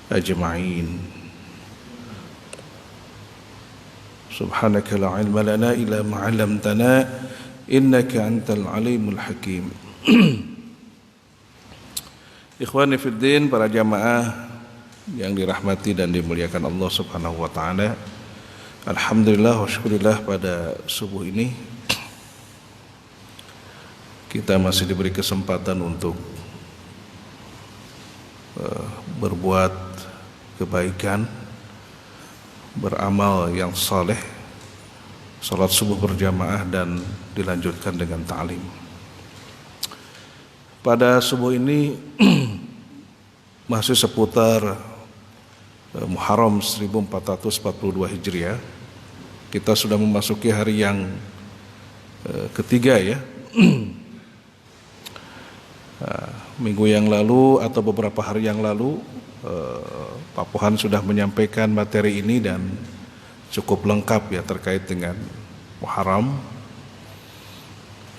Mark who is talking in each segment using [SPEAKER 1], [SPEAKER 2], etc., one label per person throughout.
[SPEAKER 1] أجمعين. سبحانك لا علم لنا إلا ما علمتنا إنك أنت العليم الحكيم. Ikhwani fiddin, para jamaah yang dirahmati dan dimuliakan Allah Subhanahu wa taala. Alhamdulillah wa syukurillah, pada subuh ini kita masih diberi kesempatan untuk berbuat kebaikan, beramal yang saleh, salat subuh berjamaah dan dilanjutkan dengan ta'lim. Pada subuh ini masih seputar Muharram 1442 Hijriah. Kita sudah memasuki hari yang ketiga ya. Minggu yang lalu atau beberapa hari yang lalu Pak Pohan sudah menyampaikan materi ini dan cukup lengkap ya terkait dengan Muharram.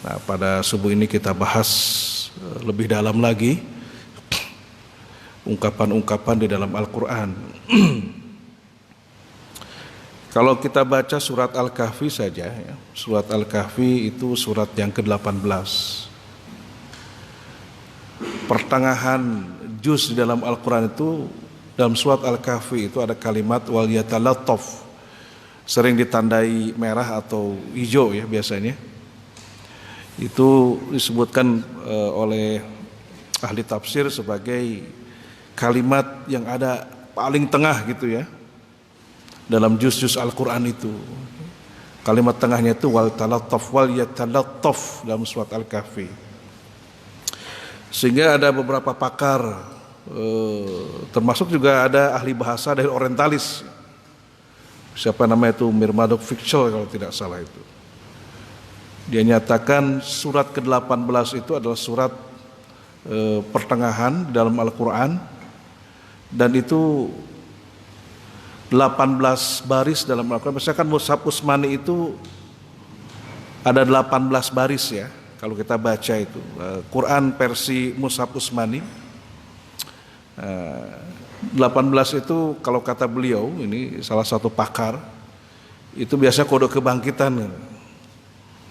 [SPEAKER 1] Nah, pada subuh ini kita bahas lebih dalam lagi ungkapan-ungkapan di dalam Al-Quran. Kalau kita baca surat Al-Kahfi saja ya, surat Al-Kahfi itu surat yang ke-18. Pertengahan juz di dalam Al-Quran itu, dalam surat Al-Kahfi itu ada kalimat wal yatalattaf, sering ditandai merah atau hijau ya biasanya. Itu disebutkan oleh ahli tafsir sebagai kalimat yang ada paling tengah gitu ya dalam juz-juz Al-Quran itu. Kalimat tengahnya itu wal yatalattaf dalam surat Al-Kahfi. Sehingga ada beberapa pakar, termasuk juga ada ahli bahasa dari orientalis, siapa namanya itu Mirmadok Fikshel kalau tidak salah itu. Dia nyatakan surat ke-18 itu adalah surat pertengahan dalam Al-Quran, dan itu 18 baris dalam Al-Quran. Misalkan Mushaf Utsmani itu ada 18 baris ya. Kalau kita baca itu Quran versi Mushaf Utsmani 18 itu kalau kata beliau, ini salah satu pakar, itu biasa kode kebangkitan.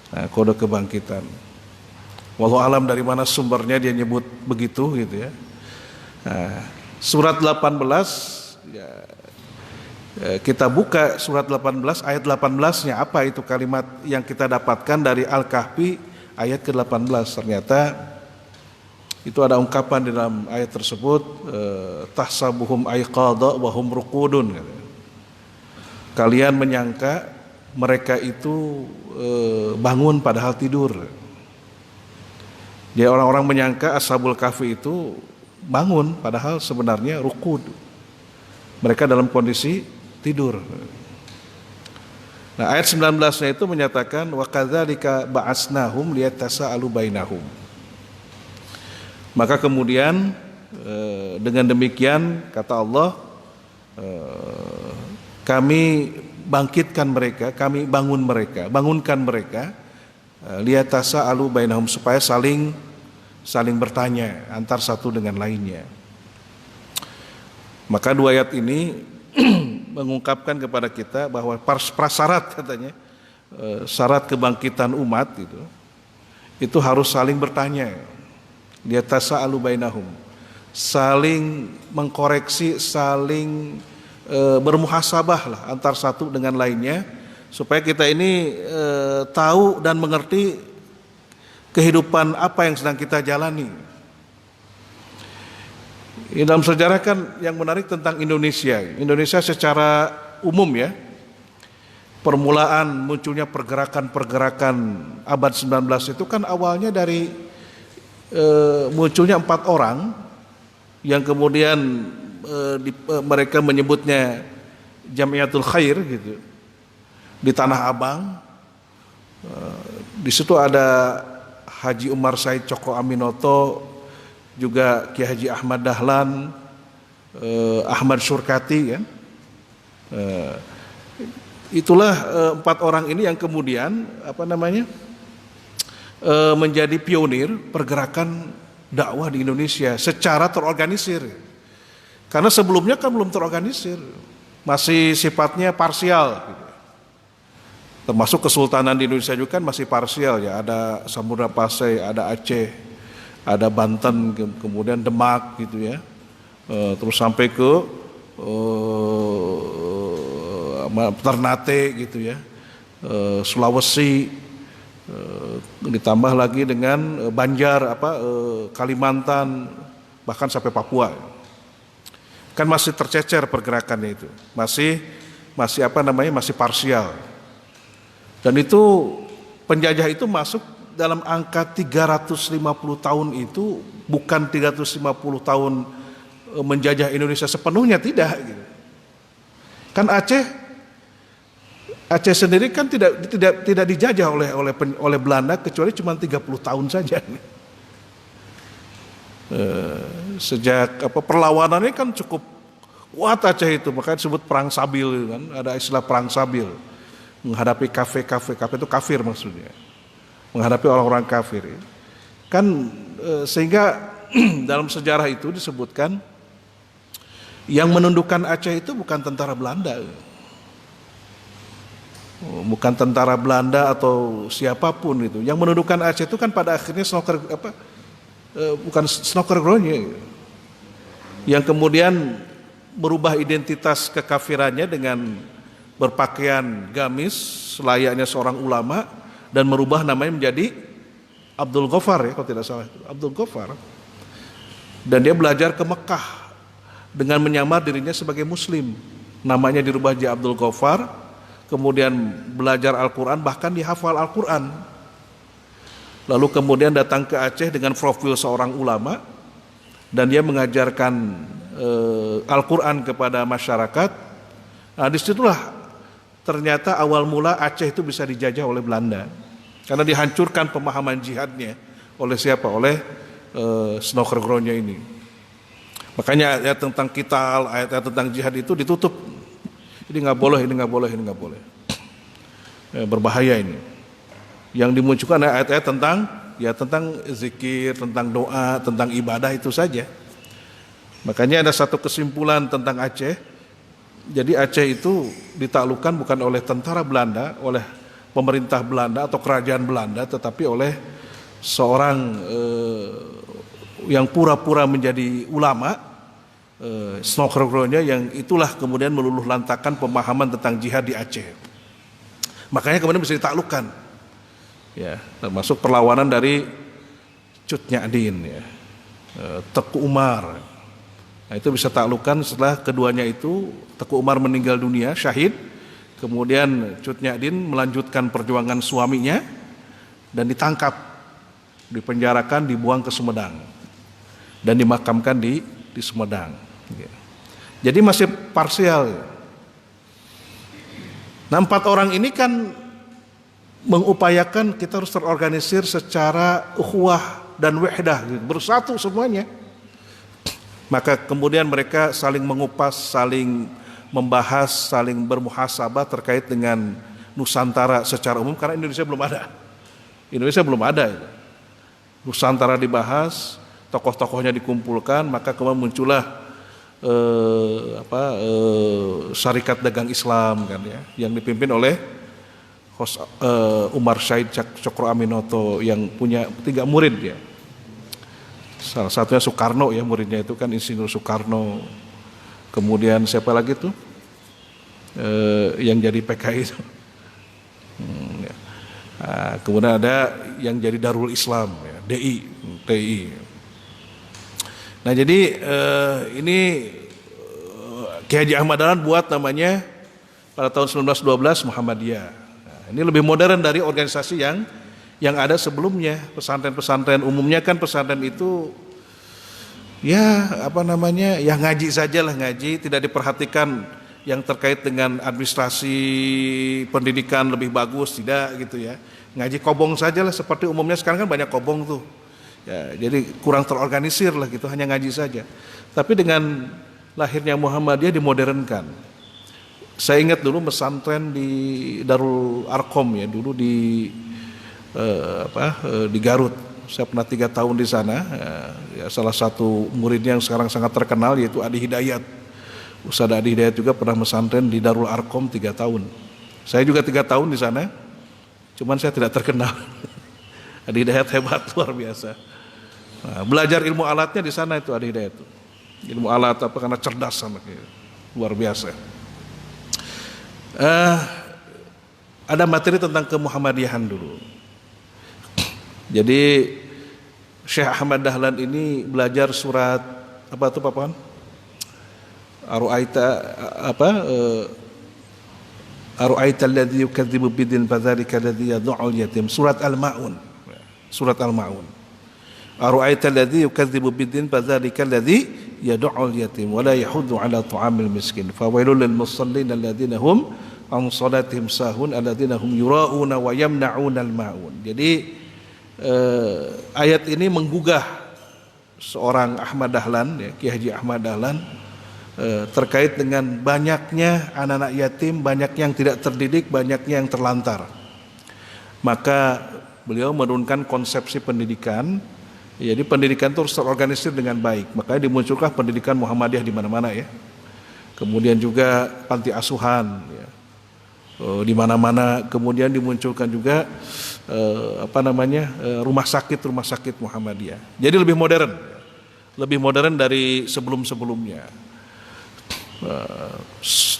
[SPEAKER 1] Nah, kode kebangkitan. Wallahu alam dari mana sumbernya dia nyebut begitu gitu ya. Nah, surat 18 ya, kita buka surat 18 ayat 18-nya, apa itu kalimat yang kita dapatkan dari Al-Kahfi ayat ke-18. Ternyata itu ada ungkapan di dalam ayat tersebut, tahsabuhum aiqadha wa hum ruqudun. Kalian menyangka mereka itu bangun padahal tidur. Jadi orang-orang menyangka Ashabul Kahfi itu bangun padahal sebenarnya ruqud. Mereka dalam kondisi tidur. Nah, ayat 19-nya itu menyatakan wa kadzalika ba'atsnahum liyatasaalu bainahum. Maka kemudian dengan demikian kata Allah, kami bangkitkan mereka, kami bangunkan mereka liyatasaalu bainahum, supaya saling bertanya antar satu dengan lainnya. Maka dua ayat ini mengungkapkan kepada kita bahwa prasyarat katanya, syarat kebangkitan umat itu harus saling bertanya, liyatasaalu bainahum, saling mengkoreksi, saling bermuhasabah lah antar satu dengan lainnya, supaya kita ini tahu dan mengerti kehidupan apa yang sedang kita jalani. Dalam sejarah kan yang menarik tentang Indonesia secara umum ya, permulaan munculnya pergerakan abad 19 itu kan awalnya dari munculnya 4 orang yang kemudian mereka menyebutnya Jamiatul Khair gitu di Tanah Abang. Di situ ada Haji Umar Said Cokro Aminoto, juga Ki Haji Ahmad Dahlan, Ahmad Surkati kan. Itulah 4 orang ini yang kemudian menjadi pionir pergerakan dakwah di Indonesia secara terorganisir. Karena sebelumnya kan belum terorganisir, masih sifatnya parsial. Gitu. Termasuk kesultanan di Indonesia juga kan masih parsial ya. Ada Samudra Pasai, ada Aceh, ada Banten, kemudian Demak gitu ya. Terus sampai ke Ternate gitu ya, Sulawesi, ditambah lagi dengan Banjar, Kalimantan, bahkan sampai Papua. Kan masih tercecer pergerakannya itu, masih masih parsial. Dan itu penjajah itu masuk dalam angka 350 tahun itu bukan 350 tahun menjajah Indonesia sepenuhnya, tidak gitu. Kan Aceh sendiri kan tidak dijajah oleh Belanda kecuali cuma 30 tahun saja. Sejak perlawanannya kan cukup kuat Aceh itu, makanya disebut perang Sabil kan, ada istilah perang Sabil. Menghadapi kafir itu kafir maksudnya. Menghadapi orang-orang kafir. Kan sehingga dalam sejarah itu disebutkan yang menundukkan Aceh itu bukan tentara Belanda. Bukan tentara Belanda atau siapapun itu. Yang menundukkan Aceh itu kan pada akhirnya bukan Snoker Gronye. Yang kemudian merubah identitas kekafirannya dengan berpakaian gamis selayaknya seorang ulama dan merubah namanya menjadi Abdul Ghaffar ya, kalau tidak salah itu Abdul Ghaffar. Dan dia belajar ke Mekah dengan menyamar dirinya sebagai muslim. Namanya dirubah jadi Abdul Ghaffar, kemudian belajar Al-Quran, bahkan dihafal Al-Quran. Lalu kemudian datang ke Aceh dengan profil seorang ulama dan dia mengajarkan Al-Quran kepada masyarakat. Nah, disitulah ternyata awal mula Aceh itu bisa dijajah oleh Belanda karena dihancurkan pemahaman jihadnya oleh siapa? Oleh Snoker Gronye ini. Makanya ayat tentang qital, ayat tentang jihad itu ditutup. Ini nggak boleh, ini nggak boleh, ini nggak boleh. Berbahaya ini. Yang dimunculkan ayat-ayat tentang zikir, tentang doa, tentang ibadah itu saja. Makanya ada satu kesimpulan tentang Aceh. Jadi Aceh itu ditaklukkan bukan oleh tentara Belanda, oleh pemerintah Belanda atau kerajaan Belanda, tetapi oleh seorang yang pura-pura menjadi ulama, Snoker Gronye, yang itulah kemudian meluluh lantakan pemahaman tentang jihad di Aceh. Makanya kemudian bisa ditaklukkan, ya, termasuk perlawanan dari Cut Nyadin, ya, Teku Umar. Nah, itu bisa taklukkan setelah keduanya itu Teku Umar meninggal dunia syahid, kemudian Cut Nyadin melanjutkan perjuangan suaminya dan ditangkap, dipenjarakan, dibuang ke Sumedang dan dimakamkan di Sumedang. Jadi masih parsial. Nah, 4 orang ini kan mengupayakan kita harus terorganisir secara ukhuwah dan wahdah, bersatu semuanya. Maka kemudian mereka saling mengupas, saling membahas, saling bermuhasabah terkait dengan Nusantara secara umum, karena Indonesia belum ada. Nusantara dibahas, tokoh-tokohnya dikumpulkan, maka kemudian muncullah Syarikat Dagang Islam kan ya, yang dipimpin oleh Umar Syahid Cokro Aminoto yang punya 3 murid ya. Salah satunya Soekarno ya, muridnya itu kan Insinyur Soekarno. Kemudian siapa lagi tuh yang jadi PKI itu? Ya. Kemudian ada yang jadi Darul Islam ya, TI. Nah jadi ini Ki Haji Ahmad Dahlan buat namanya pada tahun 1912 Muhammadiyah. Nah, ini lebih modern dari organisasi yang ada sebelumnya. Pesantren-pesantren umumnya kan pesantren itu ya ngaji sajalah, ngaji, tidak diperhatikan yang terkait dengan administrasi pendidikan lebih bagus, tidak gitu ya. Ngaji kobong sajalah, seperti umumnya sekarang kan banyak kobong tuh. Ya, jadi kurang terorganisir lah gitu, hanya ngaji saja. Tapi dengan lahirnya Muhammadiyah dimodernkan. Saya ingat dulu pesantren di Darul Arkom ya, dulu di Garut. Saya pernah 3 tahun di sana. Ya, salah satu muridnya yang sekarang sangat terkenal yaitu Adi Hidayat. Ustaz Adi Hidayat juga pernah pesantren di Darul Arkom 3 tahun. Saya juga 3 tahun di sana. Cuman saya tidak terkenal. Adi Hidayat hebat, luar biasa. Nah, belajar ilmu alatnya di sana itu Adi Hidayat. Ilmu alat apa karena cerdas sama luar biasa. Ada materi tentang kemuhammadiyahan dulu. Jadi Syekh Ahmad Dahlan ini belajar surat apa tuh Pak Puan? Aru'aita alladhi yukadzibu bidin fadzalika alladhi yad'ul yatim. Surat Al-Maun. Surat Al-Maun. Aru'aita alladhi yukadzibu bidin fadzalika alladhi yad'ul yatim wa la yahuddu 'ala ta'amil miskin. Fawailul lil musallin alladhina hum an salatihim sahun alladhina hum yura'una wa yamna'una al-ma'un. Jadi ayat ini menggugah seorang Ahmad Dahlan, ya, Kiai Haji Ahmad Dahlan, terkait dengan banyaknya anak-anak yatim, banyak yang tidak terdidik, banyaknya yang terlantar. Maka beliau menurunkan konsepsi pendidikan. Jadi pendidikan itu harus terorganisir dengan baik. Makanya dimunculkan pendidikan Muhammadiyah di mana-mana ya. Kemudian juga panti asuhan ya. Di mana-mana. Kemudian dimunculkan juga rumah sakit Muhammadiyah. Jadi lebih modern dari sebelum-sebelumnya.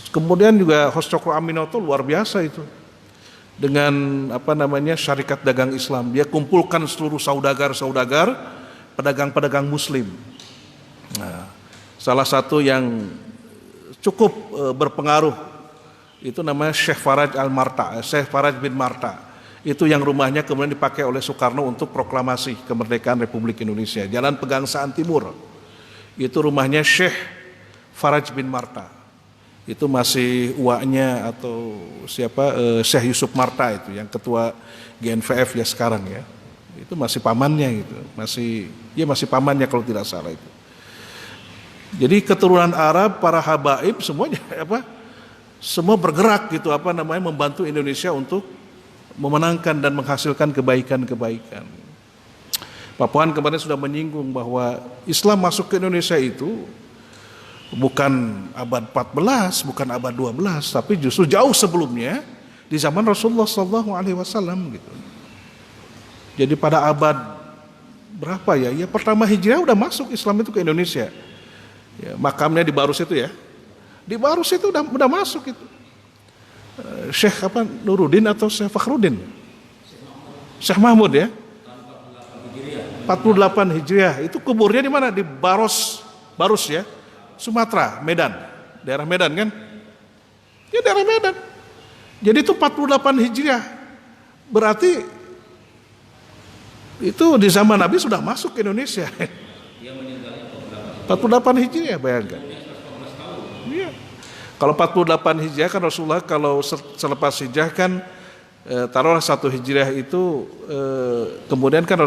[SPEAKER 1] Kemudian juga Hoscokro Aminoto luar biasa itu dengan syarikat dagang Islam. Dia kumpulkan seluruh saudagar pedagang-pedagang Muslim. Nah, salah satu yang cukup berpengaruh itu namanya Syekh Faraj bin Marta. Itu yang rumahnya kemudian dipakai oleh Soekarno untuk proklamasi kemerdekaan Republik Indonesia. Jalan Pegangsaan Timur. Itu rumahnya Syekh Faraj bin Marta. Itu masih uaknya atau Syekh Yusuf Marta itu yang ketua GNVF ya sekarang ya. Itu masih pamannya gitu. Masih pamannya kalau tidak salah itu. Jadi keturunan Arab, para habaib semuanya semua bergerak gitu membantu Indonesia untuk memenangkan dan menghasilkan kebaikan-kebaikan. Pak Puan kemarin sudah menyinggung bahwa Islam masuk ke Indonesia itu bukan abad 14, bukan abad 12, tapi justru jauh sebelumnya di zaman Rasulullah SAW gitu. Jadi pada abad berapa ya? Ya pertama Hijriah udah masuk Islam itu ke Indonesia. Ya, makamnya di Barus itu ya. Di Barus itu udah masuk itu. Syekh Nuruddin atau Syekh Fakhruddin? Syekh Mahmud ya. 48 Hijriah. Itu kuburnya di mana? Di Barus ya. Sumatera, Medan. Daerah Medan kan? Ya daerah Medan. Jadi itu 48 Hijriah. Berarti itu di zaman Nabi sudah masuk ke Indonesia. 48 Hijriah bayangkan. Iya. Kalau 48 Hijriah kan Rasulullah kalau selepas Hijriah kan taruhlah 1 Hijriah itu kemudian kan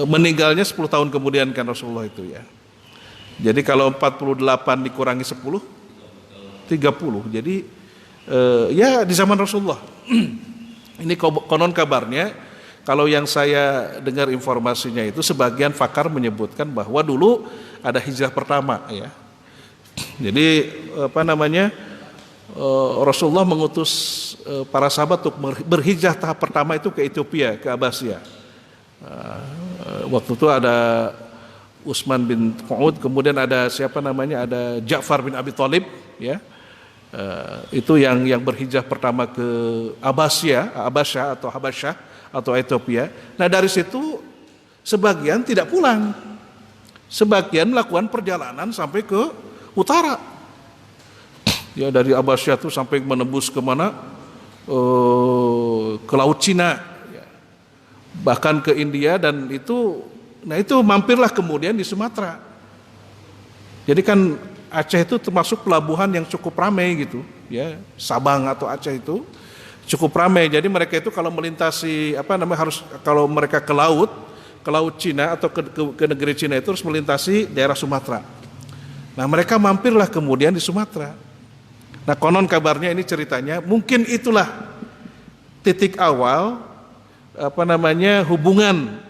[SPEAKER 1] meninggalnya 10 tahun kemudian kan Rasulullah itu ya. Jadi kalau 48 dikurangi 10 30. Jadi ya di zaman Rasulullah. Ini konon kabarnya kalau yang saya dengar informasinya itu sebagian pakar menyebutkan bahwa dulu ada hijrah pertama ya. Jadi Rasulullah mengutus para sahabat untuk berhijrah tahap pertama itu ke Ethiopia, ke Abbasiyah. Waktu itu ada Utsman bin Qu'ud, kemudian ada ada Ja'far bin Abi Thalib ya. Itu yang berhijrah pertama ke Abbasiyah atau Ethiopia. Nah dari situ sebagian tidak pulang, sebagian melakukan perjalanan sampai ke utara. Ya dari Abbasiyah itu sampai menembus ke mana? Ke Laut Cina, ya. Bahkan ke India dan itu mampirlah kemudian di Sumatera. Jadi kan Aceh itu termasuk pelabuhan yang cukup ramai gitu, ya. Sabang atau Aceh itu cukup ramai. Jadi mereka itu kalau melintasi kalau mereka ke laut Cina atau ke negeri Cina itu harus melintasi daerah Sumatera. Nah, mereka mampirlah kemudian di Sumatera. Nah, konon kabarnya ini ceritanya mungkin itulah titik awal hubungan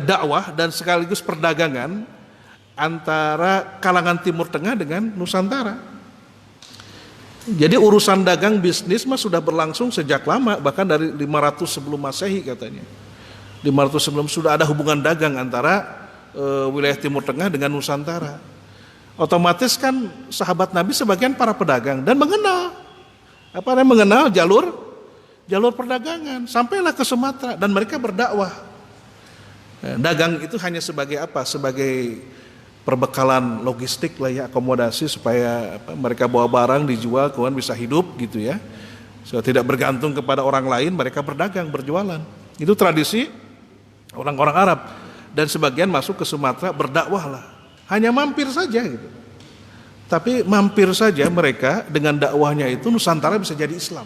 [SPEAKER 1] dakwah dan sekaligus perdagangan antara kalangan Timur Tengah dengan Nusantara. Jadi urusan dagang bisnis mah sudah berlangsung sejak lama, bahkan dari 500 sebelum Masehi katanya. 500 sebelum sudah ada hubungan dagang antara wilayah Timur Tengah dengan Nusantara. Otomatis kan sahabat Nabi sebagian para pedagang dan mengenal jalur perdagangan, sampailah ke Sumatera dan mereka berdakwah. Dagang itu hanya sebagai apa? Sebagai perbekalan logistik lah ya, akomodasi supaya mereka bawa barang dijual kemudian bisa hidup gitu ya. So, tidak bergantung kepada orang lain, mereka berdagang, berjualan. Itu tradisi orang-orang Arab dan sebagian masuk ke Sumatera berdakwah lah. Hanya mampir saja gitu. Tapi mampir saja mereka dengan dakwahnya itu Nusantara bisa jadi Islam.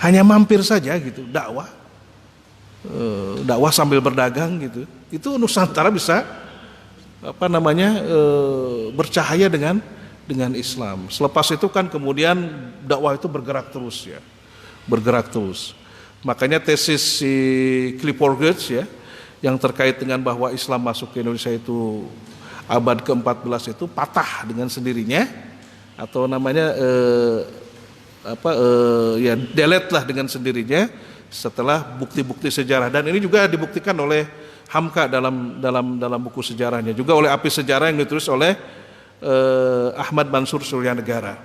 [SPEAKER 1] Hanya mampir saja gitu, dakwah sambil berdagang gitu, itu Nusantara bisa bercahaya dengan Islam. Selepas itu kan kemudian dakwah itu bergerak terus. Makanya tesis si Clifford Geertz ya, yang terkait dengan bahwa Islam masuk ke Indonesia itu abad ke-14 itu patah dengan sendirinya, atau delete lah dengan sendirinya setelah bukti-bukti sejarah. Dan ini juga dibuktikan oleh Hamka dalam buku sejarahnya, juga oleh Api Sejarah yang ditulis oleh Ahmad Mansur Suryanegara.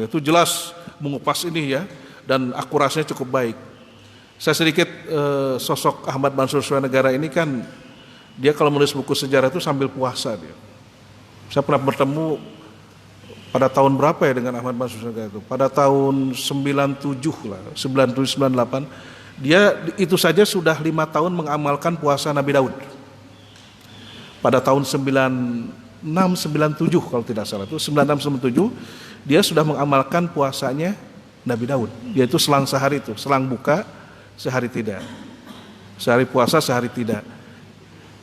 [SPEAKER 1] Itu jelas mengupas ini ya, dan akurasinya cukup baik. Saya sedikit sosok Ahmad Mansur Suryanegara ini kan, dia kalau menulis buku sejarah itu sambil puasa dia. Saya pernah bertemu pada tahun berapa ya dengan Ahmad Mansur Suryanegara itu? Pada tahun 97 lah, 97, 98. Dia itu saja sudah 5 tahun mengamalkan puasa Nabi Daud. Pada tahun 96, 97 kalau tidak salah itu, 96, 97, dia sudah mengamalkan puasanya Nabi Daud. Yaitu selang sehari itu, selang buka, sehari tidak. Sehari puasa, sehari tidak.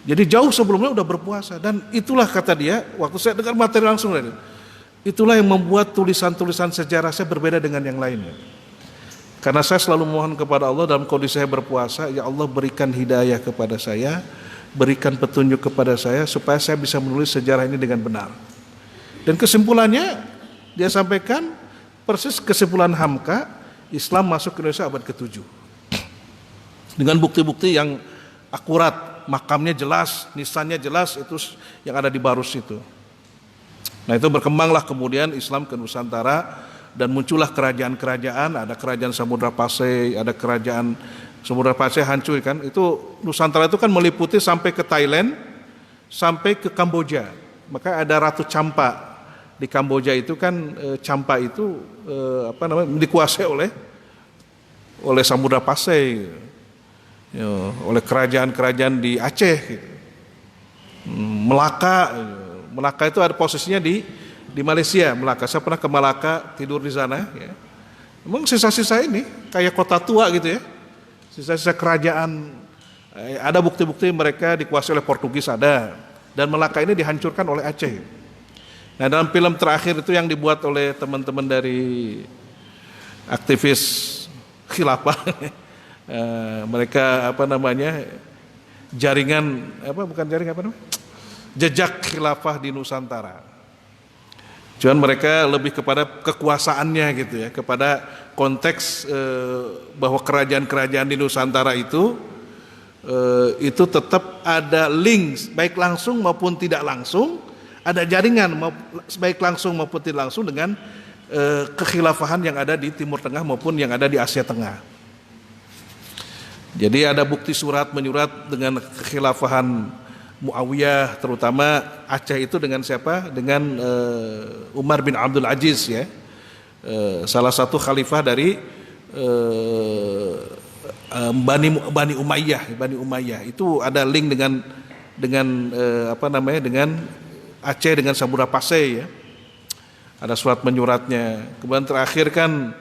[SPEAKER 1] Jadi jauh sebelumnya udah berpuasa. Dan itulah kata dia, waktu saya dengar materi langsung dari itulah yang membuat tulisan-tulisan sejarah saya berbeda dengan yang lainnya. Karena saya selalu mohon kepada Allah dalam kondisi saya berpuasa, ya Allah berikan hidayah kepada saya, berikan petunjuk kepada saya supaya saya bisa menulis sejarah ini dengan benar. Dan kesimpulannya dia sampaikan persis kesimpulan Hamka, Islam masuk ke Indonesia abad ke-7. Dengan bukti-bukti yang akurat, makamnya jelas, nisannya jelas, itu yang ada di Barus itu. Nah itu berkembanglah kemudian Islam ke Nusantara dan muncullah kerajaan-kerajaan, ada kerajaan Samudra Pasai, ada kerajaan Samudra Pasai hancur kan, itu Nusantara itu kan meliputi sampai ke Thailand, sampai ke Kamboja. Maka ada Ratu Champa di Kamboja itu kan, Champa itu dikuasai oleh Samudra Pasai, oleh kerajaan-kerajaan di Aceh, gitu. Melaka itu ada posisinya di Malaysia. Melaka, saya pernah ke Malaka, tidur di sana ya. Memang sisa-sisa ini kayak kota tua gitu ya, sisa-sisa kerajaan. Ada bukti-bukti mereka dikuasai oleh Portugis ada, dan Melaka ini dihancurkan oleh Aceh. Nah dalam film terakhir itu yang dibuat oleh teman-teman dari aktivis khilafah mereka jejak khilafah di Nusantara. Cuman mereka lebih kepada kekuasaannya gitu ya, kepada konteks bahwa kerajaan-kerajaan di Nusantara itu tetap ada link baik langsung maupun tidak langsung, ada jaringan baik langsung maupun tidak langsung dengan kekhilafahan yang ada di Timur Tengah maupun yang ada di Asia Tengah. Jadi ada bukti surat menyurat dengan kekhilafahan Muawiyah, terutama Aceh itu dengan siapa? Dengan Umar bin Abdul Aziz ya, salah satu khalifah dari Bani Umayyah. Itu ada link dengan Aceh, dengan Samudra Pasai ya. Ada surat menyuratnya. Kemudian terakhir kan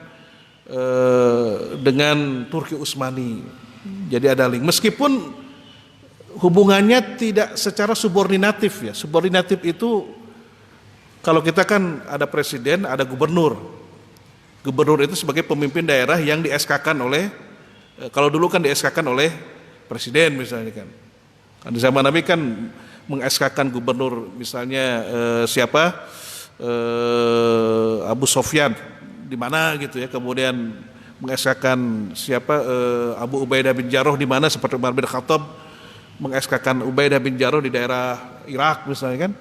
[SPEAKER 1] dengan Turki Utsmani. Jadi ada link. Meskipun hubungannya tidak secara subordinatif ya. Subordinatif itu kalau kita kan ada presiden, ada gubernur. Gubernur itu sebagai pemimpin daerah yang di-SK-kan oleh, kalau dulu kan di-SK-kan oleh presiden misalnya kan. Di zaman Nabi kan meng-SK-kan gubernur misalnya Abu Sofyan di mana gitu ya, kemudian meng-SK-kan Abu Ubaidah bin Jarrah di mana, seperti Umar bin Khattab meng-SK-kan Ubaidah bin Jarrah di daerah Irak misalnya kan.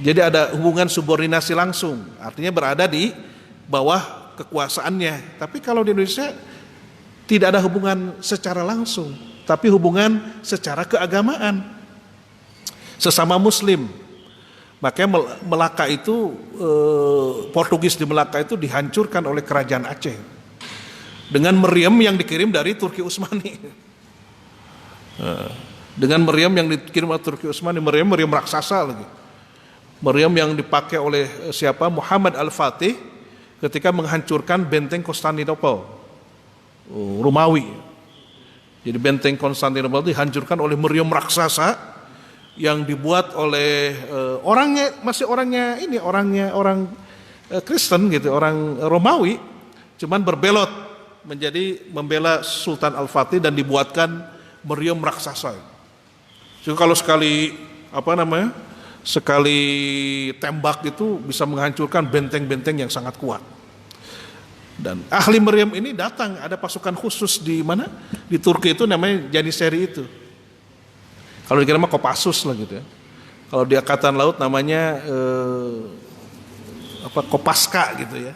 [SPEAKER 1] Jadi ada hubungan subordinasi langsung, artinya berada di bawah kekuasaannya. Tapi kalau di Indonesia tidak ada hubungan secara langsung, tapi hubungan secara keagamaan, sesama Muslim. Makanya Melaka itu, Portugis di Melaka itu dihancurkan oleh kerajaan Aceh dengan meriam yang dikirim dari Turki Utsmani. Dengan meriam yang dikirim oleh Turki Utsmani, meriam raksasa lagi. Meriam yang dipakai oleh Muhammad Al-Fatih ketika menghancurkan benteng Konstantinopel, Romawi. Jadi benteng Konstantinopel dihancurkan oleh meriam raksasa yang dibuat oleh orang Kristen gitu, orang Romawi, cuman berbelot menjadi membela Sultan Al-Fatih dan dibuatkan meriam raksasa. Jadi kalau sekali tembak itu bisa menghancurkan benteng-benteng yang sangat kuat. Dan ahli meriam ini datang, ada pasukan khusus di mana? Di Turki itu namanya Janissary itu. Kalau dikira mah Kopassus lah gitu ya. Kalau di Angkatan Laut namanya Kopaska gitu ya.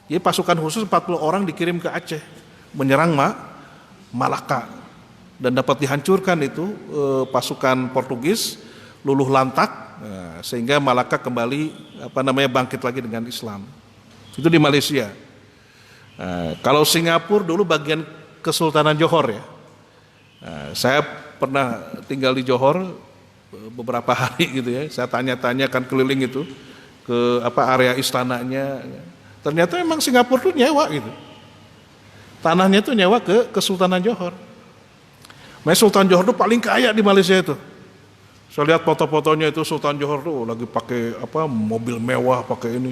[SPEAKER 1] Jadi pasukan khusus 40 orang dikirim ke Aceh menyerang Malaka, dan dapat dihancurkan itu pasukan Portugis, luluh lantak, sehingga Malaka kembali bangkit lagi dengan Islam. Itu di Malaysia. Kalau Singapura dulu bagian Kesultanan Johor ya. Saya pernah tinggal di Johor beberapa hari gitu ya. Saya tanya-tanya kan keliling itu ke area istananya. Ternyata memang Singapura tuh nyewa gitu. Tanahnya tuh nyewa ke Kesultanan Johor. Sultan Johor tuh paling kaya di Malaysia itu. Saya lihat foto-fotonya itu Sultan Johor tuh lagi pakai mobil mewah, pakai ini,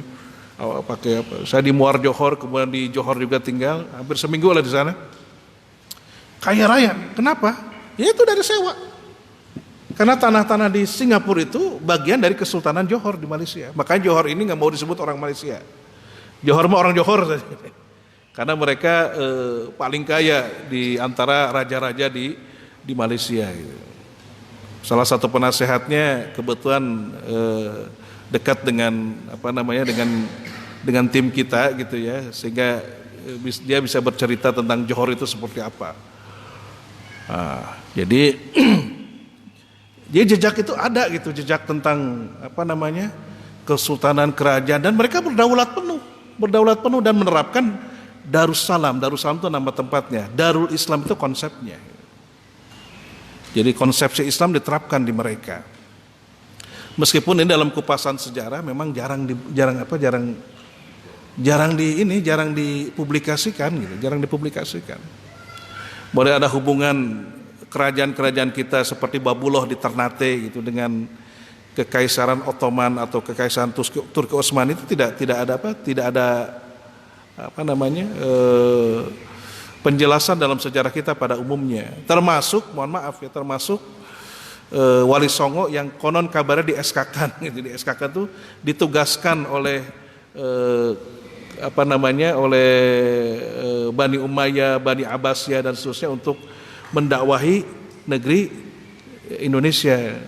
[SPEAKER 1] Saya di Muar Johor, kemudian di Johor juga tinggal, hampir seminggu lah di sana. Kaya raya. Kenapa? Ya itu dari sewa. Karena tanah-tanah di Singapura itu bagian dari Kesultanan Johor di Malaysia. Makanya Johor ini nggak mau disebut orang Malaysia. Johor mah orang Johor saja. Karena mereka paling kaya di antara raja-raja di Malaysia. Gitu. Salah satu penasehatnya kebetulan dekat dengan dengan tim kita gitu ya, sehingga dia bisa bercerita tentang Johor itu seperti apa. Jadi jejak itu ada gitu, jejak tentang kesultanan, kerajaan, dan mereka berdaulat penuh dan menerapkan Darussalam. Darussalam itu nama tempatnya, Darul Islam itu konsepnya. Jadi konsepsi Islam diterapkan di mereka. Meskipun ini dalam kupasan sejarah memang jarang dipublikasikan gitu, jarang dipublikasikan. Boleh ada hubungan kerajaan-kerajaan kita seperti Babullah di Ternate gitu dengan Kekaisaran Ottoman atau Kekaisaran Turki Utsmani, itu tidak ada penjelasan dalam sejarah kita pada umumnya. Termasuk Wali Songo yang konon kabarnya di-SK-kan gitu, di-SK-kan tuh ditugaskan oleh oleh Bani Umayyah, Bani Abbasiyah dan seterusnya untuk mendakwahi negeri Indonesia.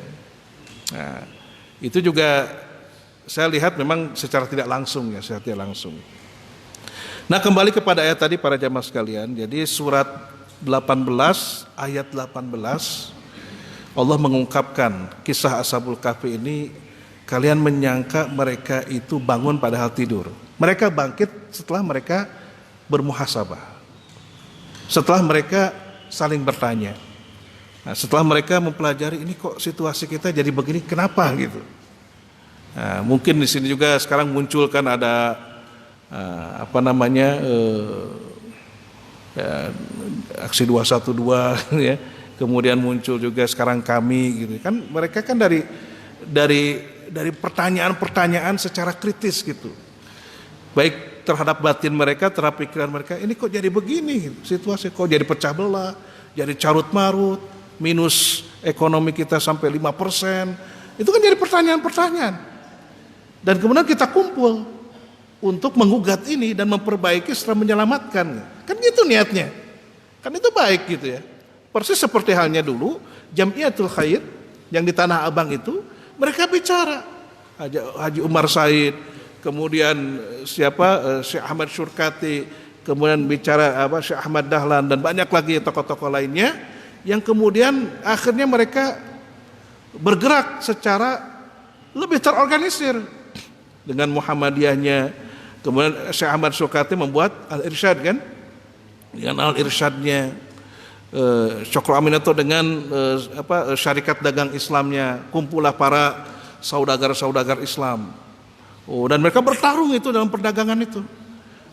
[SPEAKER 1] Nah, itu juga saya lihat memang secara tidak langsung. Nah, kembali kepada ayat tadi para jamaah sekalian. Jadi surat 18 ayat 18 Allah mengungkapkan kisah Ashabul Kahfi ini. Kalian menyangka mereka itu bangun padahal tidur. Mereka bangkit setelah mereka bermuhasabah, setelah mereka saling bertanya. Nah, setelah mereka mempelajari ini kok situasi kita jadi begini, kenapa gitu. Nah, mungkin di sini juga sekarang muncul kan ada aksi 212 ya. Kemudian muncul juga sekarang kami gitu. Kan mereka kan dari pertanyaan-pertanyaan secara kritis gitu. Baik terhadap batin mereka, terhadap pikiran mereka, ini kok jadi begini situasi, kok jadi pecah belah, jadi carut marut, minus ekonomi kita sampai 5%. Itu kan jadi pertanyaan-pertanyaan. Dan kemudian kita kumpul untuk menggugat ini dan memperbaiki setelah menyelamatkan. Kan gitu niatnya. Kan itu baik gitu ya. Persis seperti halnya dulu Jamiatul Khair yang di Tanah Abang itu, mereka bicara. Haji Umar Said, kemudian Syekh Ahmad Syurkati, kemudian bicara Syekh Ahmad Dahlan dan banyak lagi tokoh-tokoh lainnya yang kemudian akhirnya mereka bergerak secara lebih terorganisir dengan Muhammadiyahnya. Kemudian Syekh Ahmad Syurkati membuat Al-Irsyad kan, dengan Al-Irsyadnya, Syokro Aminato dengan syarikat dagang Islamnya, kumpullah para saudagar-saudagar Islam. Dan mereka bertarung itu dalam perdagangan itu.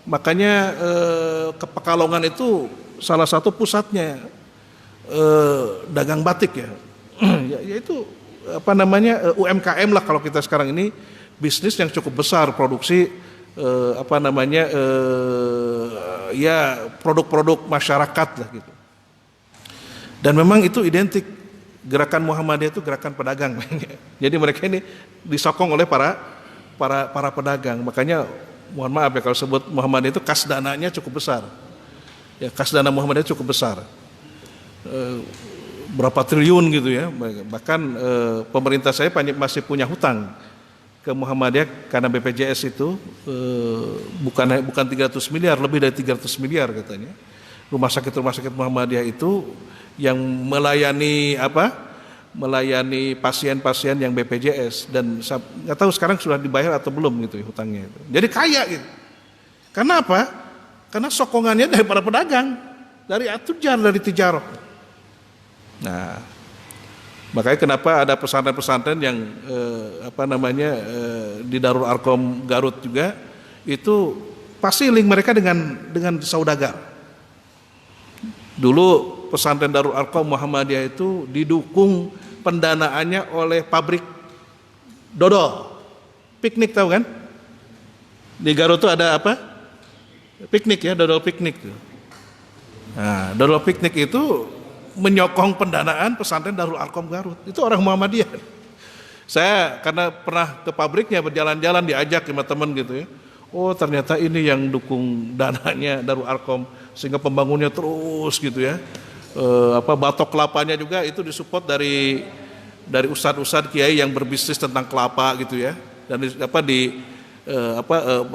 [SPEAKER 1] Makanya ke Pekalongan itu salah satu pusatnya dagang batik ya. Yaitu UMKM lah kalau kita sekarang ini, bisnis yang cukup besar, produksi produk-produk masyarakat lah gitu. Dan memang itu identik, gerakan Muhammadiyah itu gerakan pedagang. Jadi mereka ini disokong oleh para pedagang. Makanya mohon maaf ya kalau sebut Muhammadiyah itu kas dananya cukup besar. Ya, kas dana Muhammadiyah cukup besar. Berapa triliun gitu ya. Bahkan pemerintah saya masih punya hutang ke Muhammadiyah karena BPJS itu bukan 300 miliar, lebih dari 300 miliar katanya. Rumah sakit Muhammadiyah itu yang melayani pasien-pasien yang BPJS, dan nggak tahu sekarang sudah dibayar atau belum gitu hutangnya itu. Jadi kaya gitu. Karena apa? Karena sokongannya dari para pedagang, dari atujar, dari tijarah. Nah, makanya kenapa ada pesantren-pesantren yang di Darul Arkom Garut juga itu pasti link mereka dengan saudagar. Dulu pesantren Darul Arkom Muhammadiyah itu didukung pendanaannya oleh pabrik dodol, piknik, tahu kan? Di Garut tuh ada apa? Piknik ya, dodol piknik tuh. Nah, dodol piknik itu menyokong pendanaan pesantren Darul Arkom Garut. Itu orang Muhammadiyah. Saya karena pernah ke pabriknya, berjalan-jalan diajak sama teman gitu ya. Oh ternyata ini yang dukung dananya Darul Arkom, sehingga pembangunnya terus gitu ya. Batok kelapanya juga itu disupport dari ustadz-ustadz kiai yang berbisnis tentang kelapa gitu ya. Dan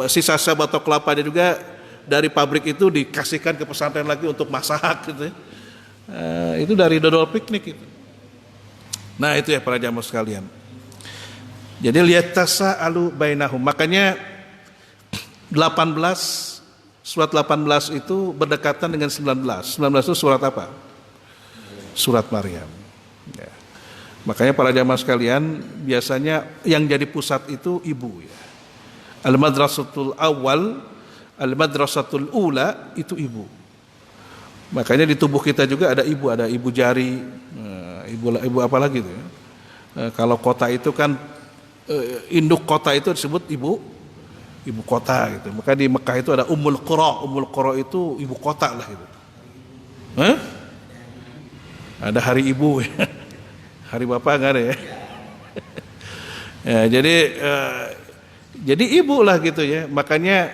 [SPEAKER 1] sisa-sisa batok kelapanya juga dari pabrik itu dikasihkan ke pesantren lagi untuk masak gitu ya. Itu dari dodol piknik itu. Nah itu ya para jamaah sekalian. Jadi lihat tasa'alu bainahum. Makanya 18, surat 18 itu berdekatan dengan 19. 19 itu surat apa? Surat Maryam. Ya. Makanya para jamaah sekalian, biasanya yang jadi pusat itu ibu ya. Al-madrasatul awal, al-madrasatul ula itu ibu. Makanya di tubuh kita juga ada ibu jari, ibu apa lagi itu ya. Kalau kota itu kan induk kota itu disebut ibu kota gitu. Maka di Mekah itu ada Ummul Qura itu ibu kota lah gitu. Ada hari ibu, hari bapak nggak ada ya. Ya jadi ibu lah gitu ya. Makanya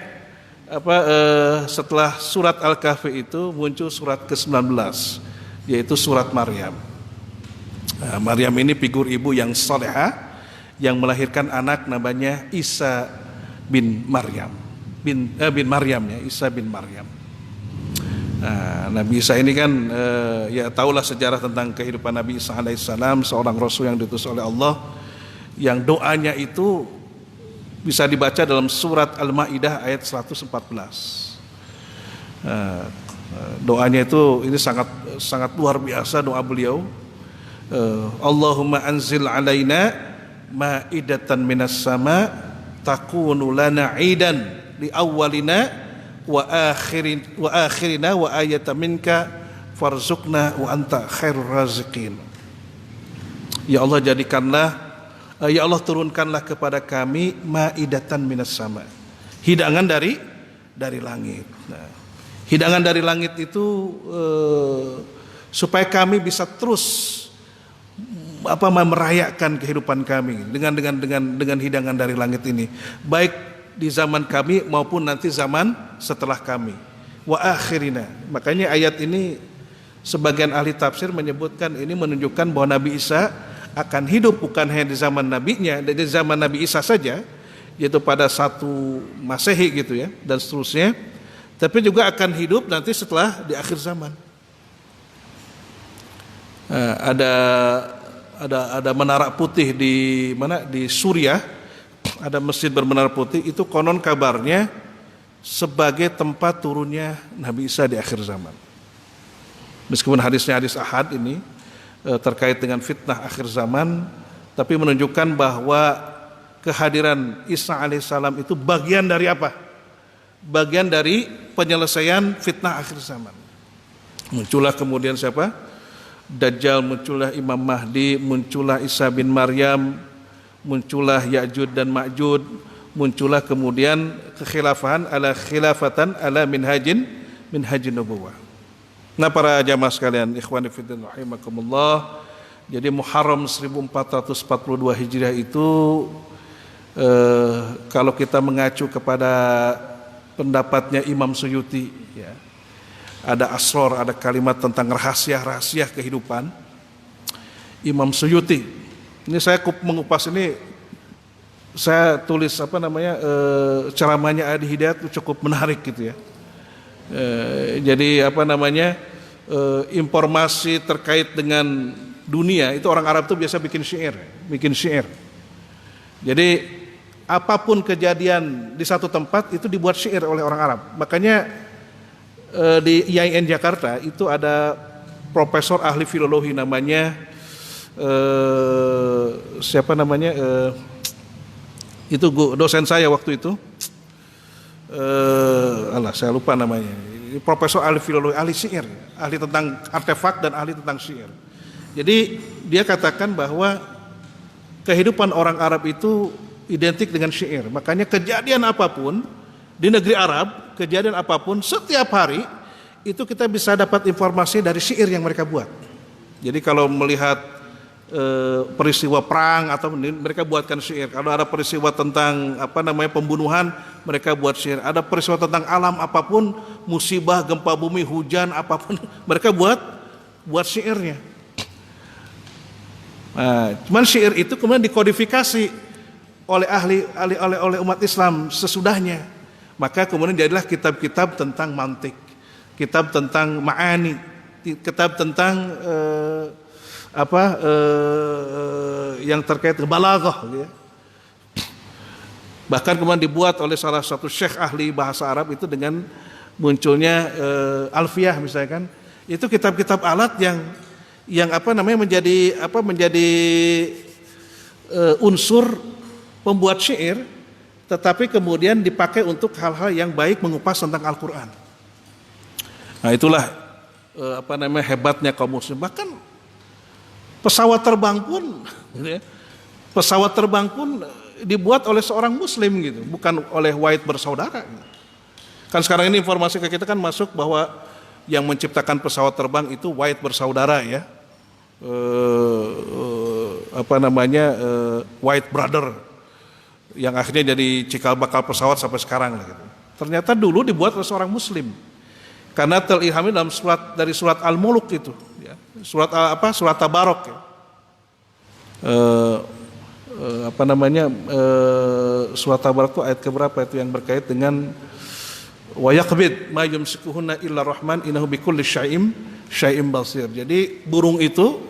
[SPEAKER 1] setelah surat Al-Kahfi itu muncul surat ke-19, yaitu surat Maryam. Nah, Maryam ini figur ibu yang salehah yang melahirkan anak namanya Isa bin Maryam. Bin Maryam ya, Isa bin Maryam. Nah, Nabi Isa ini kan ya tahulah sejarah tentang kehidupan Nabi Isa alaihissalam, seorang rasul yang diutus oleh Allah, yang doanya itu bisa dibaca dalam surat Al-Maidah ayat 114. Doanya itu ini sangat luar biasa doa beliau. Allahumma anzil alaina ma'idatan minas sama takunu lana 'idan li awwalina wa akhirina wa ayatan minka farzuqna wa anta khairur raziqin. Ya Allah Ya Allah turunkanlah kepada kami ma'idatan minas sama, hidangan dari dari langit. Nah, hidangan dari langit itu supaya kami bisa terus merayakan kehidupan kami dengan hidangan dari langit ini, baik di zaman kami maupun nanti zaman setelah kami. Wa akhirina. Makanya ayat ini sebagian ahli tafsir menyebutkan ini menunjukkan bahwa Nabi Isa akan hidup bukan hanya di zaman nabinya, di zaman Nabi Isa saja, yaitu pada 1 Masehi gitu ya, dan seterusnya, tapi juga akan hidup nanti setelah di akhir zaman. Ada menara putih di mana, di Suriah, ada masjid bermenara putih, itu konon kabarnya sebagai tempat turunnya Nabi Isa di akhir zaman. Meskipun hadisnya hadis ahad ini terkait dengan fitnah akhir zaman, tapi menunjukkan bahwa kehadiran Isa alaihissalam itu bagian dari apa? Bagian dari penyelesaian fitnah akhir zaman. Muncullah kemudian siapa? Dajjal, muncullah Imam Mahdi, muncullah Isa bin Maryam, muncullah Ya'jud dan Ma'jud, muncullah kemudian kekhilafatan ala minhajin nubuwah. Nah, para jamaah sekalian, ikhwani fillah rahimakumullah, jadi Muharram 1442 Hijriah itu kalau kita mengacu kepada pendapatnya Imam Suyuti ya, ada asror, ada kalimat tentang rahasia-rahasia kehidupan Imam Suyuti. Ini saya mengupas ini, saya tulis ceramahnya Adi Hidayat itu cukup menarik gitu ya. Jadi informasi terkait dengan dunia itu orang Arab tuh biasa bikin syair. Jadi apapun kejadian di satu tempat itu dibuat syair oleh orang Arab. Makanya di IAIN Jakarta itu ada profesor ahli filologi namanya itu dosen saya waktu itu, saya lupa namanya. Profesor ahli filologi, ahli syair, ahli tentang artefak dan ahli tentang syair. Jadi dia katakan bahwa kehidupan orang Arab itu identik dengan syair. Makanya kejadian apapun di negeri Arab, kejadian apapun setiap hari itu kita bisa dapat informasi dari syair yang mereka buat. Jadi kalau melihat peristiwa perang atau mereka buatkan syair. Kalau ada peristiwa tentang pembunuhan, mereka buat syair. Ada peristiwa tentang alam apapun, musibah, gempa bumi, hujan apapun, mereka buat syairnya. Nah, cuman syair itu kemudian dikodifikasi oleh umat Islam sesudahnya. Maka kemudian jadilah kitab-kitab tentang mantik, kitab tentang ma'ani, kitab tentang yang terkait dengan balaghah gitu ya. Bahkan kemudian dibuat oleh salah satu syekh ahli bahasa Arab itu dengan munculnya Alfiyah misalkan. Itu kitab-kitab alat yang menjadi unsur pembuat syair, tetapi kemudian dipakai untuk hal-hal yang baik, mengupas tentang Al-Quran. Nah, itulah hebatnya kaum muslim. Bahkan pesawat terbang pun dibuat oleh seorang muslim gitu, bukan oleh White bersaudara. Kan sekarang ini informasi ke kita kan masuk bahwa yang menciptakan pesawat terbang itu White bersaudara ya. White brother, yang akhirnya jadi cikal bakal pesawat sampai sekarang gitu. Ternyata dulu dibuat oleh seorang muslim. Karena terilhami dalam surat Al-Muluk itu ya. Surat Tabarok ya. Surat Tabarok itu ayat keberapa itu yang berkait dengan wa yaqbid ma yumsikuhunna illa rahman innahu bikulli syai'in basir. Jadi burung itu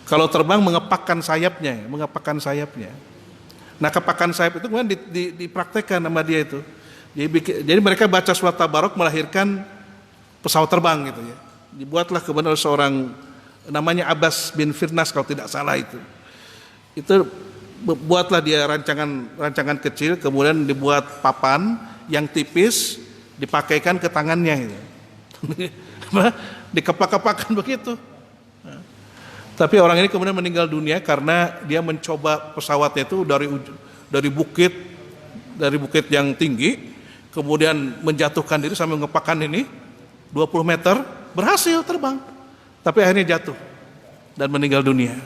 [SPEAKER 1] kalau terbang mengepakkan sayapnya. Nah, kepakan sayap itu kemudian dipraktekkan sama dia itu. Jadi mereka baca surat Tabarok melahirkan pesawat terbang gitu ya. Dibuatlah kemudian oleh seorang namanya Abbas bin Firnas kalau tidak salah itu. Itu buatlah dia rancangan kecil, kemudian dibuat papan yang tipis dipakaikan ke tangannya gitu. Dikepak-kepakan begitu. Tapi orang ini kemudian meninggal dunia karena dia mencoba pesawatnya itu dari bukit yang tinggi, kemudian menjatuhkan diri sambil ngepakkan ini 20 meter, berhasil terbang, tapi akhirnya jatuh dan meninggal dunia.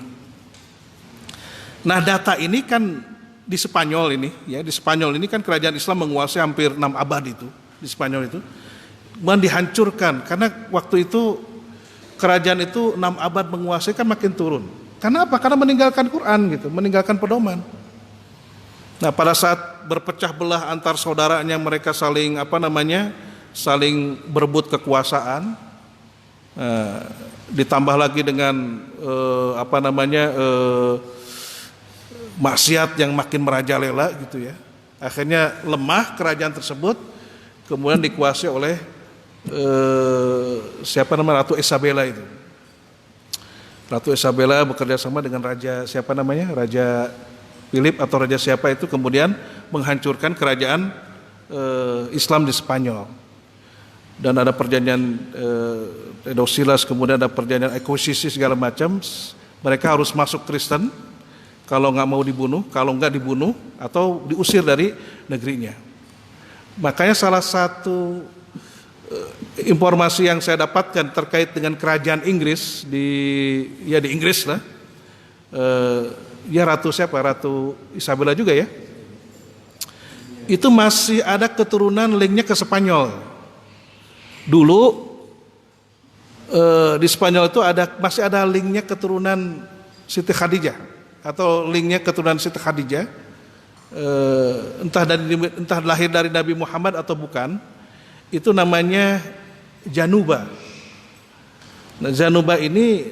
[SPEAKER 1] Nah, data ini kan di Spanyol ini, ya, di Spanyol ini kan kerajaan Islam menguasai hampir 6 abad itu di Spanyol itu, kemudian dihancurkan karena waktu itu kerajaan itu 6 abad menguasai kan makin turun. Karena apa? Karena meninggalkan Quran gitu, meninggalkan pedoman. Nah, pada saat berpecah belah antar saudaranya, mereka saling saling berebut kekuasaan, ditambah lagi dengan maksiat yang makin merajalela gitu ya. Akhirnya lemah kerajaan tersebut, kemudian dikuasai oleh Ratu Isabella itu. Ratu Isabella bekerja sama dengan Raja Philip atau raja siapa itu, kemudian menghancurkan kerajaan Islam di Spanyol. Dan ada perjanjian Tordesillas, kemudian ada perjanjian Ekuisisi segala macam. Mereka harus masuk Kristen, kalau nggak mau dibunuh, kalau nggak dibunuh atau diusir dari negerinya. Makanya salah satu informasi yang saya dapatkan terkait dengan kerajaan Inggris di Inggris lah. Ratu Isabella juga ya. Itu masih ada keturunan linknya ke Spanyol. Dulu di Spanyol itu masih ada linknya keturunan Siti Khadijah atau linknya keturunan Siti Khadijah. Entah lahir dari Nabi Muhammad atau bukan. Itu namanya Januba. Nah, Januba ini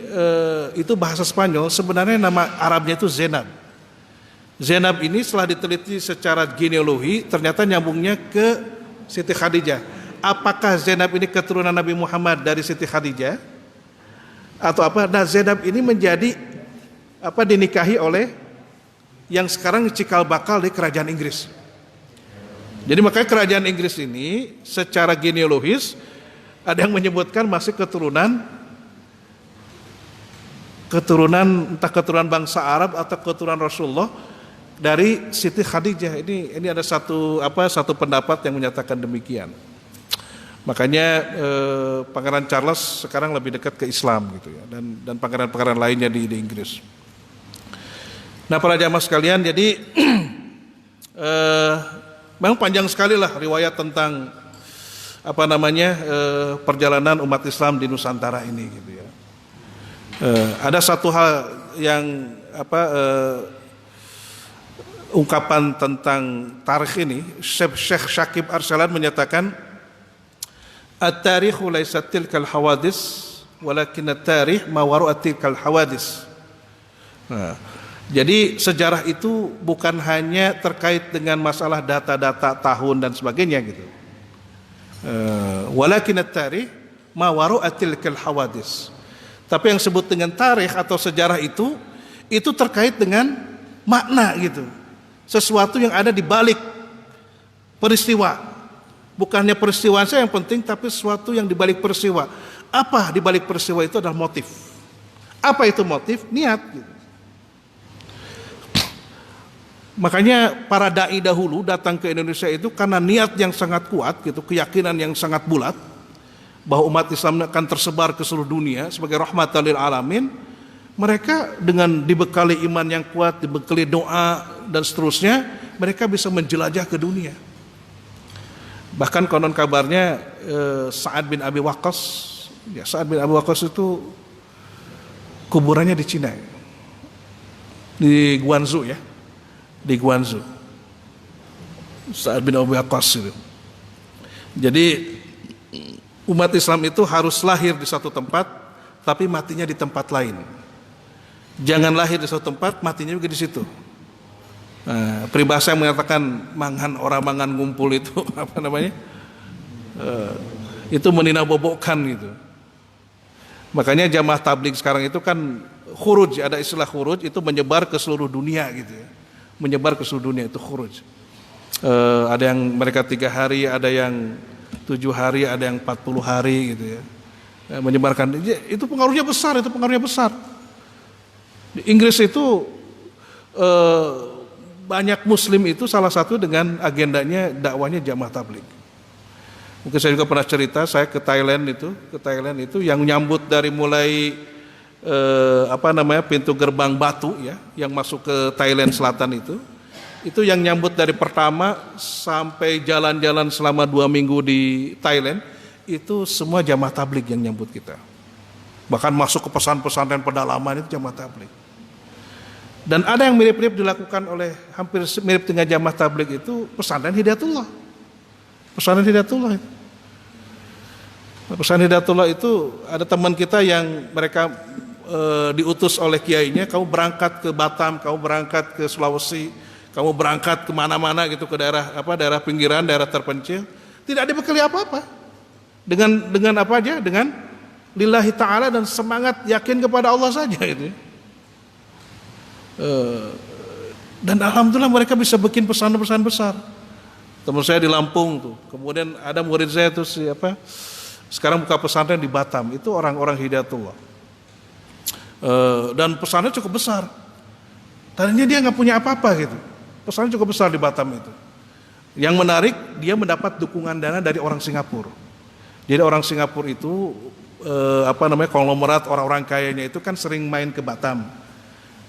[SPEAKER 1] itu bahasa Spanyol, sebenarnya nama Arabnya itu Zainab. Zainab ini setelah diteliti secara genealogi ternyata nyambungnya ke Siti Khadijah. Apakah Zainab ini keturunan Nabi Muhammad dari Siti Khadijah atau apa? Nah, Zainab ini menjadi dinikahi oleh yang sekarang cikal bakal di kerajaan Inggris. Jadi makanya kerajaan Inggris ini secara genealogis ada yang menyebutkan masih keturunan entah keturunan bangsa Arab atau keturunan Rasulullah dari Siti Khadijah. Ini ada satu pendapat yang menyatakan demikian. Makanya Pangeran Charles sekarang lebih dekat ke Islam gitu ya, dan pangeran-pangeran lainnya di Inggris. Nah, para jamaah sekalian, jadi memang panjang sekali lah riwayat tentang perjalanan umat Islam di Nusantara ini gitu ya. Ada satu hal yang ungkapan tentang tarikh ini, Syekh Syakib Arsalan menyatakan at-tarikhu laysat tilkal hawadis walakin at-tarikh ma wara'a tilkal hawadis. Nah, jadi sejarah itu bukan hanya terkait dengan masalah data-data tahun dan sebagainya gitu. Walakin at-tarikh ma wara'a tilkal hawadis. Tapi yang disebut dengan tarikh atau sejarah itu terkait dengan makna gitu. Sesuatu yang ada di balik peristiwa. Bukannya peristiwa saja yang penting, tapi sesuatu yang di balik peristiwa. Apa di balik peristiwa itu adalah motif. Apa itu motif? Niat gitu. Makanya para dai dahulu datang ke Indonesia itu karena niat yang sangat kuat gitu, keyakinan yang sangat bulat bahwa umat Islam akan tersebar ke seluruh dunia sebagai rahmatan lil alamin. Mereka dengan dibekali iman yang kuat, dibekali doa dan seterusnya, mereka bisa menjelajah ke dunia. Bahkan konon kabarnya Sa'ad bin Abi Waqqas itu kuburannya di Cina, di Guangzhou ya, di Guangzhou. Sa'ad bin Abi Waqqas itu. Jadi umat Islam itu harus lahir di satu tempat, tapi matinya di tempat lain. Jangan lahir di satu tempat, matinya juga di situ. Nah, peribahasa yang mengatakan mangan ngumpul itu itu meninabobokan gitu. Makanya jamaah tabligh sekarang itu kan khuruj, ada istilah khuruj itu menyebar ke seluruh dunia gitu ya. Menyebar ke seluruh dunia itu khuruj. Ada yang mereka 3 hari, ada yang 7 hari, ada yang 40 hari gitu ya. Menyebarkan itu pengaruhnya besar, Di Inggris itu banyak muslim itu salah satu dengan agendanya dakwanya jamaah tabligh. Mungkin saya juga pernah cerita, saya ke Thailand itu yang nyambut dari mulai pintu gerbang batu ya, yang masuk ke Thailand Selatan itu yang nyambut dari pertama sampai jalan-jalan selama 2 minggu di Thailand, itu semua jamaah tabligh yang nyambut kita. Bahkan masuk ke pesantren pedalaman itu jamaah tabligh. Dan ada yang mirip-mirip dilakukan oleh, hampir mirip dengan jamaah tabligh itu pesantren Hidayatullah. Pesantren Hidayatullah itu. Pesantren Hidayatullah itu ada teman kita yang mereka diutus oleh kiainya, kamu berangkat ke Batam, kamu berangkat ke Sulawesi, kamu berangkat kemana-mana gitu, ke daerah pinggiran, daerah terpencil, tidak dibekali apa-apa, dengan apa aja, dengan lillahi ta'ala dan semangat yakin kepada Allah saja itu. Dan alhamdulillah mereka bisa bikin pesantren besar. Teman saya di Lampung tuh, kemudian ada murid saya tuh sekarang buka pesantren di Batam, itu orang-orang Hidayatullah. Dan pesantren cukup besar. Tadinya dia nggak punya apa-apa gitu. Pesantren cukup besar di Batam itu. Yang menarik, dia mendapat dukungan dana dari orang Singapura. Jadi orang Singapura itu konglomerat orang-orang kayanya itu kan sering main ke Batam.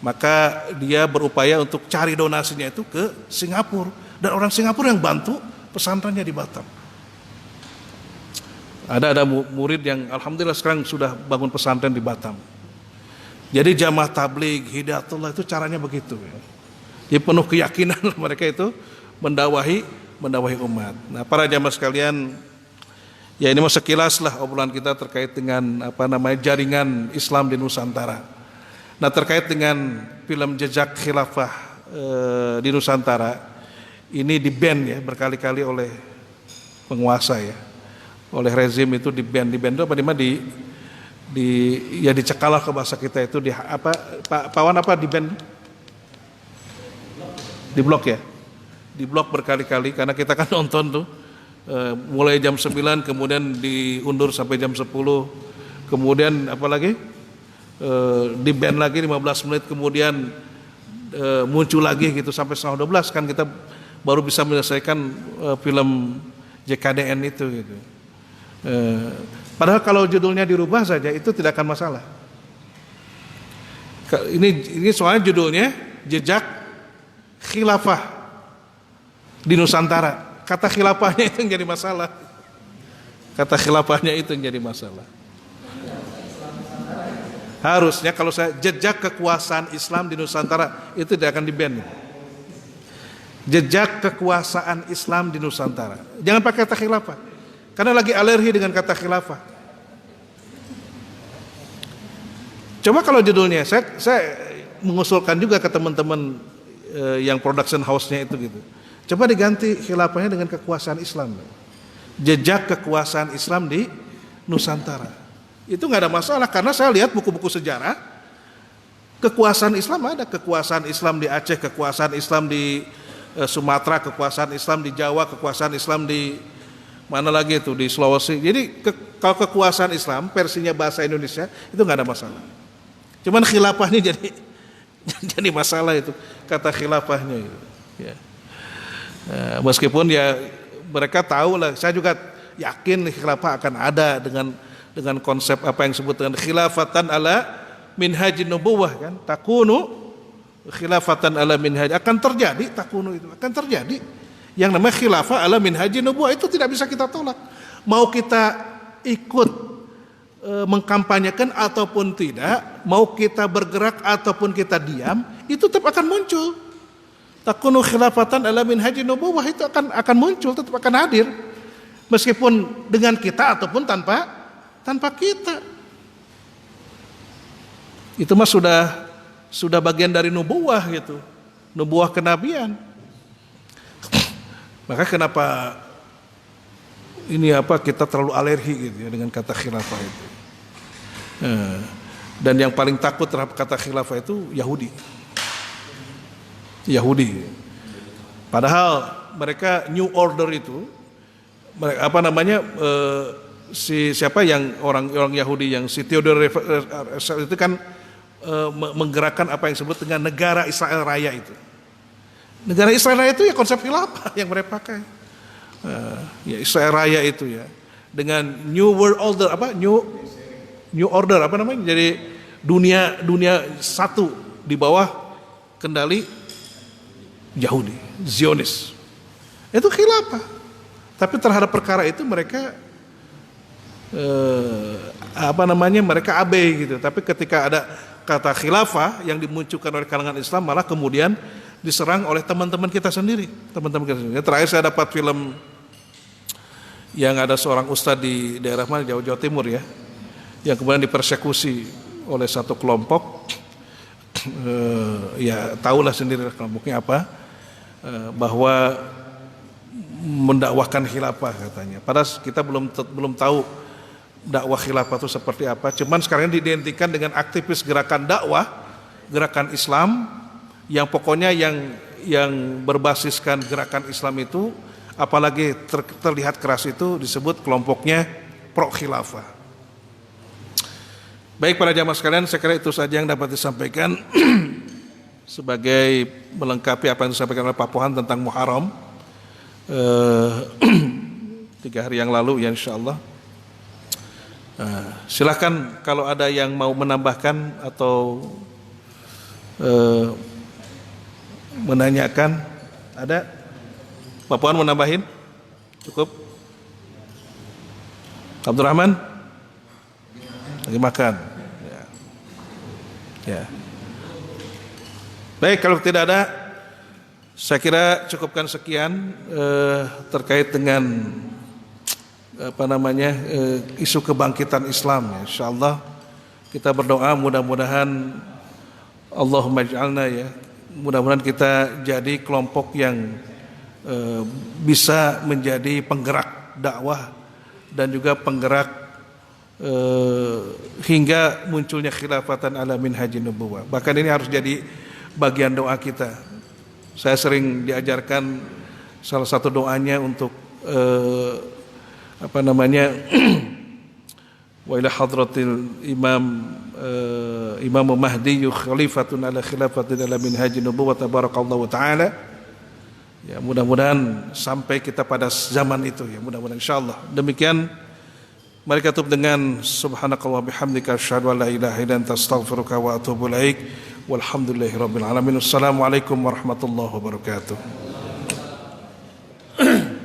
[SPEAKER 1] Maka dia berupaya untuk cari donasinya itu ke Singapura, dan orang Singapura yang bantu pesantrennya di Batam. Ada murid yang alhamdulillah sekarang sudah bangun pesantren di Batam. Jadi jamaah tabligh Hidayatullah itu caranya begitu ya. Jadi penuh keyakinan mereka itu mendakwahi umat. Nah, para jamaah sekalian, ya ini sekilas lah obrolan kita terkait dengan jaringan Islam di Nusantara. Nah, terkait dengan film Jejak Khilafah di Nusantara, ini di-ban ya berkali-kali oleh penguasa ya. Oleh rezim itu di-ban itu dicekal lah ke bahasa kita itu Pak Wan di-ban? Di-blok ya. Di-blok berkali-kali karena kita kan nonton tuh mulai jam 9 kemudian diundur sampai jam 10. Kemudian apalagi di-ban lagi 15 menit kemudian muncul lagi gitu sampai setengah 12 kan kita baru bisa menyelesaikan film JKDN itu gitu. Padahal kalau judulnya dirubah saja itu tidak akan masalah. Ini soalnya judulnya Jejak Khilafah di Nusantara. Kata khilafahnya itu yang jadi masalah. Kata khilafahnya itu yang jadi masalah. Harusnya kalau saya jejak kekuasaan Islam di Nusantara itu tidak akan di-ban. Jejak kekuasaan Islam di Nusantara. Jangan pakai kata khilafah. Karena lagi alergi dengan kata khilafah. Coba kalau judulnya, saya mengusulkan juga ke teman-teman yang production house-nya itu gitu. Coba diganti khilafahnya dengan kekuasaan Islam. Jejak kekuasaan Islam di Nusantara. Itu nggak ada masalah karena saya lihat buku-buku sejarah, kekuasaan Islam ada, kekuasaan Islam di Aceh, kekuasaan Islam di Sumatera, kekuasaan Islam di Jawa, kekuasaan Islam di mana lagi itu di Sulawesi. Jadi kalau kekuasaan Islam versinya bahasa Indonesia itu nggak ada masalah. Cuman khilafahnya jadi masalah itu kata khilafahnya. Ya. Meskipun ya mereka tahu lah, saya juga yakin khilafah akan ada dengan konsep apa yang disebut dengan khilafatan ala minhajin nubuwah kan, takunu khilafatan ala minhaj, akan terjadi, takunu itu akan terjadi. Yang namanya khilafah ala minhajin nubuwah itu tidak bisa kita tolak. Mau kita ikut mengkampanyekan ataupun tidak, mau kita bergerak ataupun kita diam, itu tetap akan muncul. Takunu khilafatan ala minhajin nubuwah itu akan muncul, tetap akan hadir. Meskipun dengan kita ataupun tanpa kita. Itu mah sudah bagian dari nubuwah gitu. Nubuwah kenabian. Maka kenapa kita terlalu alergi gitu ya dengan kata khilafah itu. Dan yang paling takut terhadap kata khilafah itu Yahudi. Padahal mereka New Order itu siapa yang orang Yahudi yang si Theodore itu kan menggerakkan apa yang disebut dengan negara Israel Raya itu. Negara Israel Raya itu ya konsep khilafah yang mereka pakai. ya Israel Raya itu ya, dengan New World Order New Order apa namanya, jadi dunia satu di bawah kendali Yahudi Zionis, itu khilafah. Tapi terhadap perkara itu mereka mereka abai gitu. Tapi ketika ada kata khilafah yang dimunculkan oleh kalangan Islam, malah kemudian diserang oleh teman-teman kita sendiri. Terakhir saya dapat film yang ada seorang ustadz di daerah mana, Jawa Timur ya, yang kemudian dipersekusi oleh satu kelompok. Ya tahulah sendiri kelompoknya apa, bahwa mendakwahkan khilafah katanya. Padahal kita belum tahu dakwah khilafah itu seperti apa. Cuman sekarang diidentikan dengan aktivis gerakan dakwah, gerakan Islam, yang pokoknya yang berbasiskan gerakan Islam itu, apalagi terlihat keras itu disebut kelompoknya pro khilafah. Baik para jamaah sekalian, saya kira itu saja yang dapat disampaikan sebagai melengkapi apa yang disampaikan oleh Pak Pohan tentang Muharram 3 hari yang lalu ya, insyaallah. Silakan kalau ada yang mau menambahkan atau menanyakan. Ada? Pak Puan mau nambahin? Cukup? Abdurrahman? Lagi makan? Ya. Baik, kalau tidak ada, saya kira cukupkan sekian terkait dengan isu kebangkitan Islam. Insyaallah kita berdoa mudah-mudahan Allahumma ij'alna ya, mudah-mudahan kita jadi kelompok yang bisa menjadi penggerak dakwah dan juga penggerak hingga munculnya khilafatan ala minhajin nubuwah. Bahkan ini harus jadi bagian doa kita. Saya sering diajarkan salah satu doanya untuk wa ila hadratil imam mahdi khalifatun ala khilafatin ala minhajin nubuwah tabarakallahu taala. Ya, mudah-mudahan sampai kita pada zaman itu ya, mudah-mudahan insyaallah. Demikian, mari kita tutup dengan subhanakallah bihamdika asyhadu an la ilaha illa anta astaghfiruka wa atubu ilaik. Walhamdulillahirabbil alamin. Assalamualaikum warahmatullahi wabarakatuh.